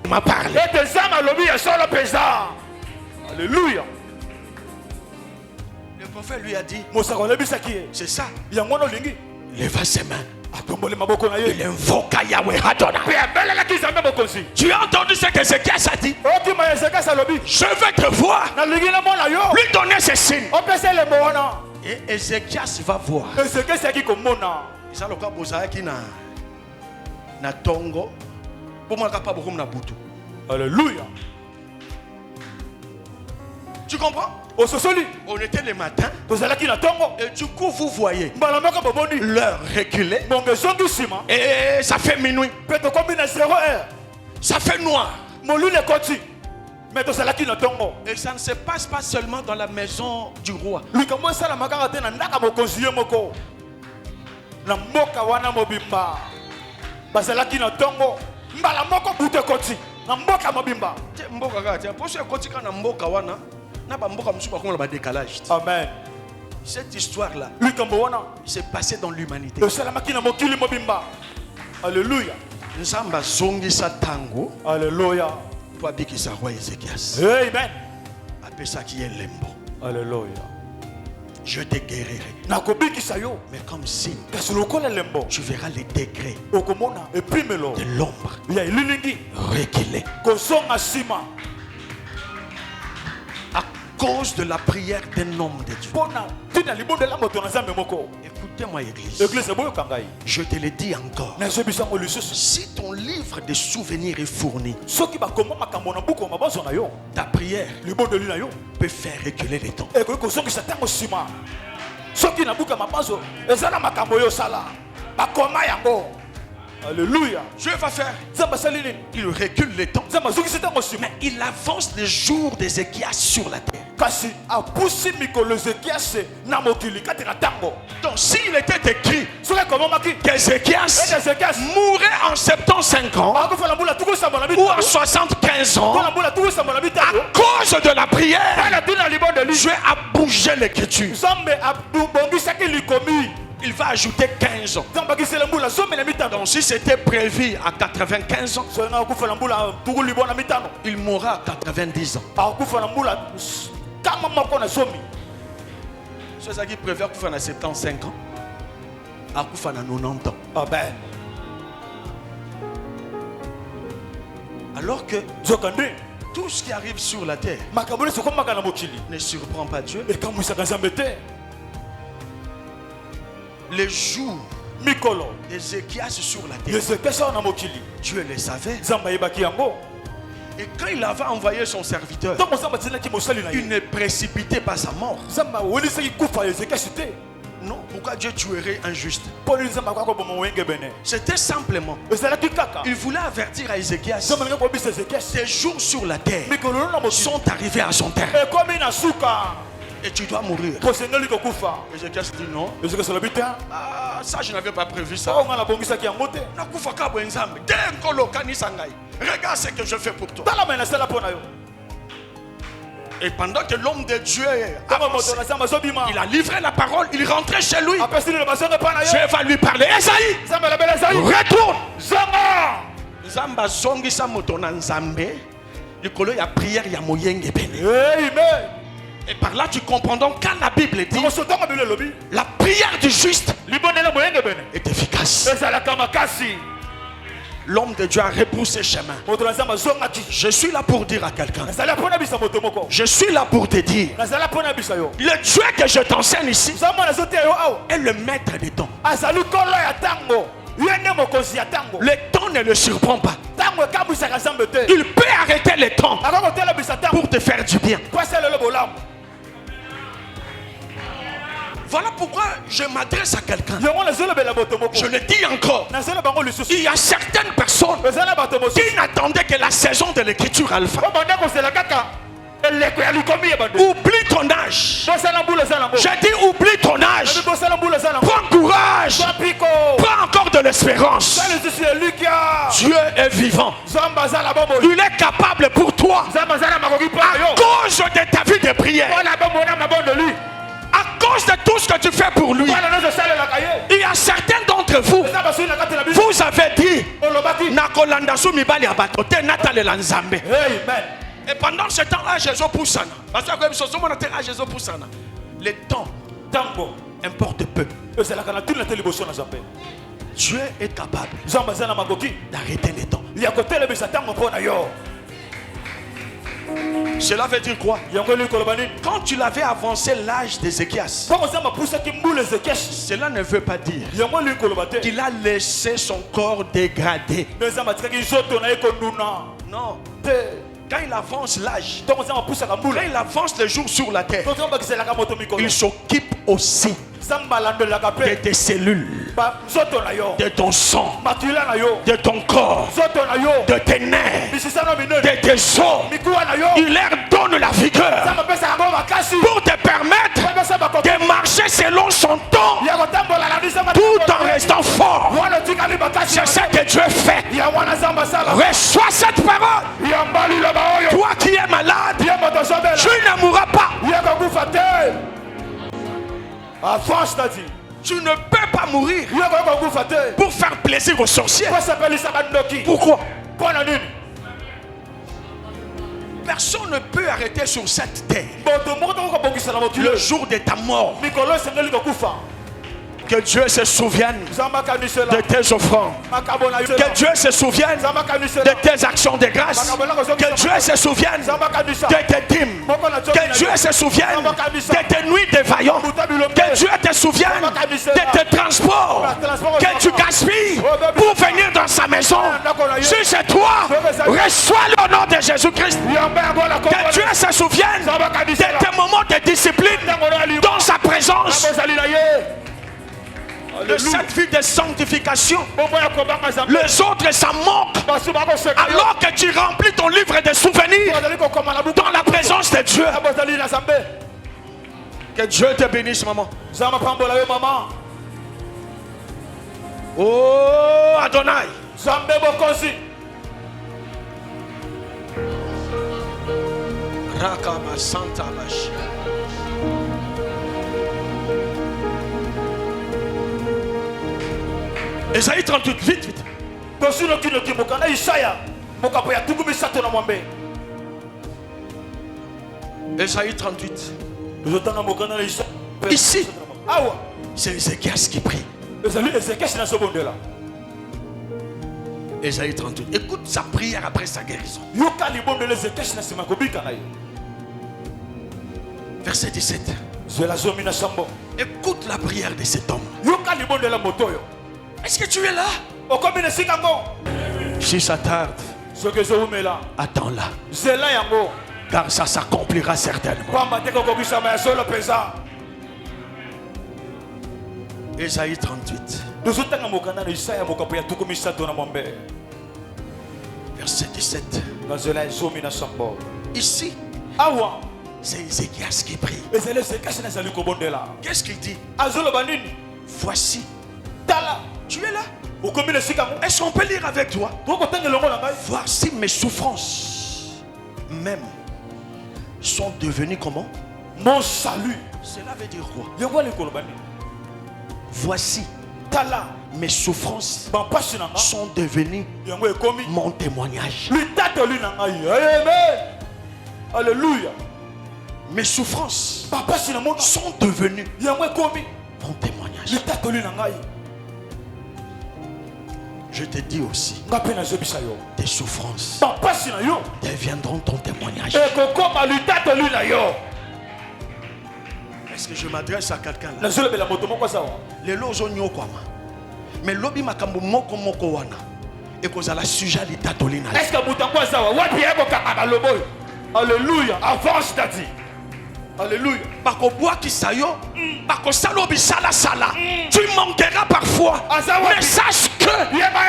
m'a parlé, alléluia. Le prophète lui a dit, c'est ça. Leva ses mains. Il invoqua Yahweh Adonai. Tu as entendu ce que Ézéchias a dit? Je vais te voir. Lui donner ses signes. Et Ézéchias va voir. Ça le cas bozaki na tongo. Alléluia. Tu comprends? On était le matin. Et du coup vous voyez l'heure reculée. Et ça fait minuit. Ça fait noir. Et ça ne se passe pas seulement dans la maison du roi. Amen. Cette histoire-là s'est passée dans l'humanité. Alléluia. Nzamba zongisa tango. Alléluia. Pour abikisa roi Ézéchias. Amen. Appelle qui est lembo. Alléluia. Je te guérirai. Mais comme signe, tu verras les degrés de l'ombre reculer. À cause de la prière d'un homme de Dieu. Écoutez-moi, église. Je te le dis encore. Si ton livre de souvenirs est fourni, ta prière peut faire reculer les temps. Alléluia. Dieu va faire. Il recule les temps. Mais il avance les jours d'Ézéchias sur la terre. Donc s'il était écrit qu'Ézéchias mourrait en 75 ans ou en 75 ans, à cause de la prière, Dieu a bougé l'écriture. Il va ajouter 15 ans. Donc si c'était prévu à 95 ans, il mourra à 90 ans. Ceux qui préfèrent qu'il fasse à 75 ans, à 90 ans. Alors que tout ce qui arrive sur la terre ne surprend pas Dieu. Les jours d'Ézéchias sur la terre, Dieu le savait. Et quand il avait envoyé son serviteur, il ne précipitait pas sa mort. Non, pourquoi Dieu tuerait un juste? C'était simplement, il voulait avertir à Ézéchias, ces jours sur la terre sont arrivés à son terme. Et tu dois mourir. Ézéchias dit non. Ah, ça je n'avais pas prévu ça. Regarde ce que je fais pour toi. Et pendant que l'homme de Dieu avancé, il a livré la parole, il rentrait chez lui. Dieu va lui parler. Esaïe, retourne. Zamba zongi sa moto na nzambe. Likolo ya prière ya moyenge bene. Amen. Et par là tu comprends donc quand la Bible dit la prière du juste est efficace. L'homme de Dieu a repoussé chemin. Je suis là pour dire à quelqu'un. Je suis là pour te dire. Le Dieu que je t'enseigne ici est le maître des temps. Le temps ne le surprend pas. Il peut arrêter le temps pour te faire du bien. Voilà pourquoi je m'adresse à quelqu'un. Je le dis encore. Il y a certaines personnes qui n'attendaient que la saison de l'écriture alpha. Oublie ton âge. J'ai dit oublie ton âge. Prends courage. Prends encore de l'espérance. Dieu est vivant. Il est capable pour toi. À cause de ta vie de prière. À cause de tout ce que tu fais pour lui. Il y a certains d'entre vous, vous avez dit et pendant ce temps-là, Jésus pousse. Le temps importe peu. Dieu est capable d'arrêter les temps. Cela veut dire quoi? Quand tu l'avais avancé l'âge d'Ézéchias, cela ne veut pas dire qu'il a laissé son corps dégradé. Non. Quand il avance l'âge, quand il avance les jours sur la terre, il s'occupe aussi de tes cellules, de ton sang, de ton corps, de tes nerfs, de tes os. Il leur donne la vigueur pour te permettre de marcher selon son temps, tout en restant fort. C'est ça que Dieu fait. Reçois cette parole. Toi qui es malade, tu ne mourras pas. Tu ne peux pas mourir pour faire plaisir aux sorciers. Pourquoi? Personne ne peut arrêter sur cette terre le jour de ta mort. Que Dieu se souvienne de tes offrandes. Que Dieu se souvienne de tes actions de grâce. Que Dieu se souvienne de tes dîmes. Que Dieu se souvienne de tes nuits de vaillants. Que Dieu te souvienne de tes transports que tu gaspilles pour venir dans sa maison. Si c'est toi, reçois le nom de Jésus-Christ. Que Dieu se souvienne de tes moments de discipline dans sa présence. De cette vie de sanctification, les autres s'en moquent alors que tu remplis ton livre de souvenirs dans la présence de Dieu. Que Dieu te bénisse, maman. Oh Adonai. Rakama Santa Bash. Esaïe 38, vite, vite. Esaïe 38. Ici, c'est Ézéchias qui prie. Esaïe 38. Écoute sa prière après sa guérison. Verset 17. Écoute la prière de cet homme. Est-ce que tu es là? Si ça tarde, attends-la. Car ça s'accomplira certainement. Ésaïe 38. Verset 17. Ici, c'est Ézéchias qui prie. Qu'est-ce qu'il dit? Voici. Tu es là? Est-ce qu'on peut lire avec toi? Voici mes souffrances même sont devenues comment? Mon salut. Cela veut dire quoi? Voici mes souffrances sont devenues mon témoignage. Alléluia. Mes souffrances sont devenues mon témoignage. Je te dis aussi, tes souffrances deviendront ton témoignage. Est-ce que je m'adresse à quelqu'un là? Les lots ont nyo quoi? Mais lobi makambo moko moko wana. Et cause à la sujet à l'état tolina. Est-ce que mutango sawa? Wapi yako kama loboy? Alléluia. Avance t'as dit. Alléluia. Bako bois qui sayo, bako salobi sala sala. Tu manqueras parfois. Mais sache que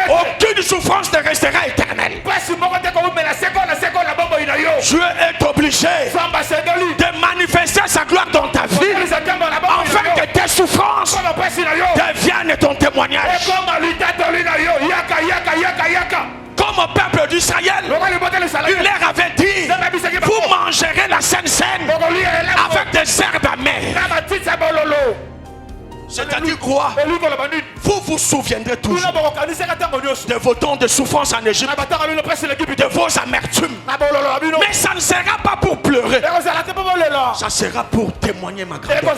aucune souffrance ne restera éternelle. Dieu est obligé de manifester sa gloire dans ta vie afin que tes souffrances deviennent ton témoignage. Comme au peuple d'Israël, il leur avait dit: vous mangerez la sainte scène avec des herbes amères. C'est-à-dire quoi? Vous vous souviendrez toujours de vos temps de souffrance en Égypte, de vos amertumes. Mais ça ne sera pas pour pleurer, ça sera pour témoigner ma grandeur.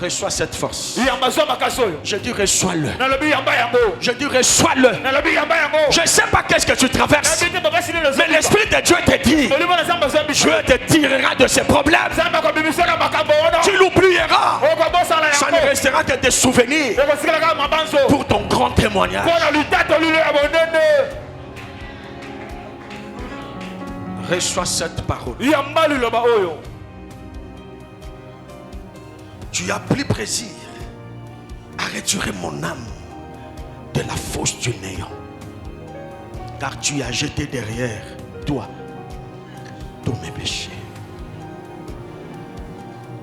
Reçois cette force. Je dis reçois-le. Je dis reçois-le. Je ne sais pas qu'est-ce que tu traverses, mais l'Esprit de Dieu te dit: Dieu te tirera de ces problèmes. Tu l'oublieras. Ça ne restera que des souvenirs pour ton grand témoignage. Reçois cette parole. Tu as pris plaisir à retirer mon âme de la fosse du néant, car tu as jeté derrière toi tous mes péchés.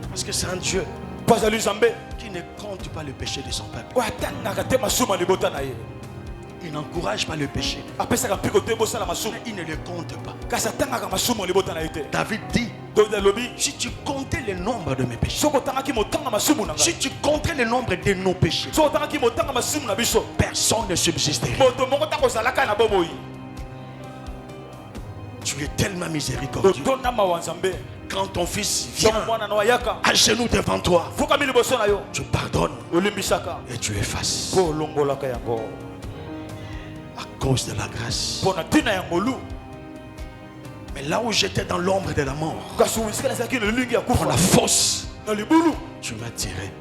Parce que c'est un Dieu qui ne compte pas le péché de son peuple. Il n'encourage pas le péché, il ne le compte pas. David dit: Si tu comptais le nombre de mes péchés, si tu comptais le nombre de nos péchés, personne ne subsisterait. Tu es tellement miséricordieux. Quand ton fils vient à genoux devant toi, tu pardonnes et tu effaces. À cause de la grâce. Mais là où j'étais dans l'ombre de la mort, pour la fosse, tu m'as tiré.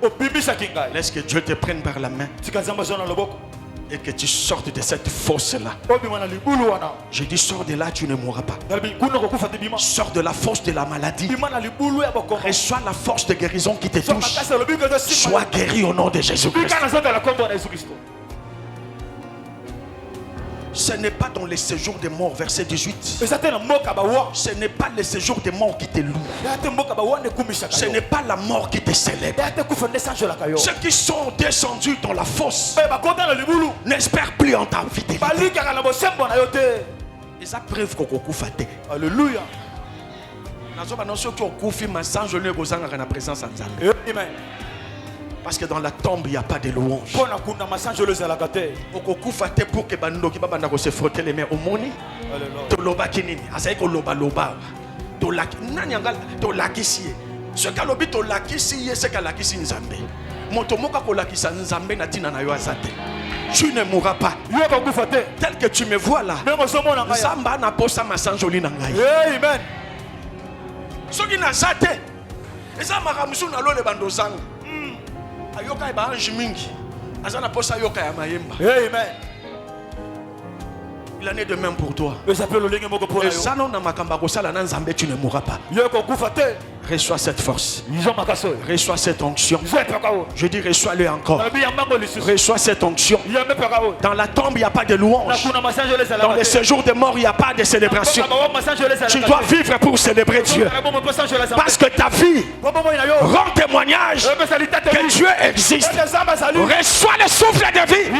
Laisse que Dieu te prenne par la main et que tu sortes de cette fosse-là. Je dis, sors de là, tu ne mourras pas. Sors de la fosse de la maladie. Reçois la force de guérison qui te touche. Sois guéri au nom de Jésus-Christ. Ce n'est pas dans les séjours des morts, verset 18. Ce n'est pas le séjour des morts qui te loue. Ce n'est pas la mort qui te célèbre. Ceux qui sont descendus dans la fosse n'espèrent plus en ta fidélité. Ils apprivent qu'on coupe. Alléluia. Parce que dans la tombe, il n'y a pas de louange. Pour que Bandoki Baba se frotter les mains au moni. Toloba kinini. Asaï ko loba loba. Tolaki nanyanga tolakisi. Ce kalobi tolakisi c'est kalakisi nzambe. Motomoka kolakisa nzambe na tina na yo azate. Tu ne mourras pas. Tel que tu me vois là. Nzamba na posa masanjoli na ngai. Amen. Soki na zate. Eza makamusu na lo le bandozanga. Ayoka eba ange mingi. Azana posa yoka ya mayemba. Amen. Il en est de même pour toi. Et ça, tu ne mourras pas. Reçois cette force. Reçois cette onction. Je dis reçois-le encore. Reçois cette onction. Dans la tombe, il n'y a pas de louange. Dans les séjours de mort, il n'y a pas de célébration. Tu dois vivre pour célébrer Dieu. Parce que ta vie rend témoignage que Dieu existe. Reçois le souffle de vie.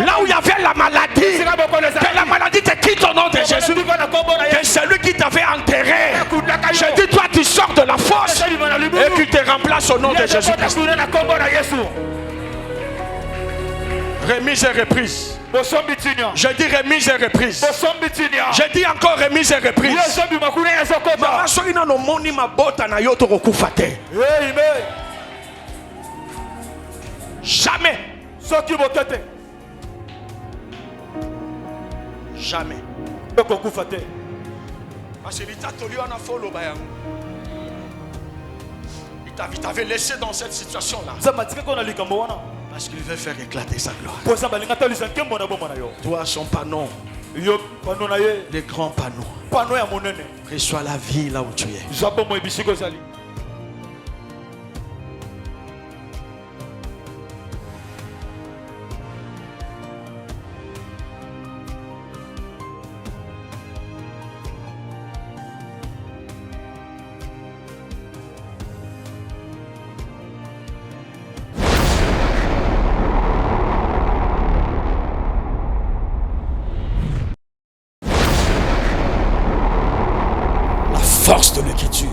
Là où il y avait la maladie, que la maladie te quitte au nom de Jésus. Que celui qui t'avait enterré, je dis toi tu sors de la fosse et qu'il te remplace au nom de Jésus. Remise et reprise. Je dis remise et reprise. Je dis encore remise et reprise. Jamais. Jamais. Parce que il t'avait laissé dans cette situation-là. Parce qu'il veut faire éclater sa gloire. Toi, son panneau. Les grands panneaux. Reçois la vie là où tu es. Force de l'écriture.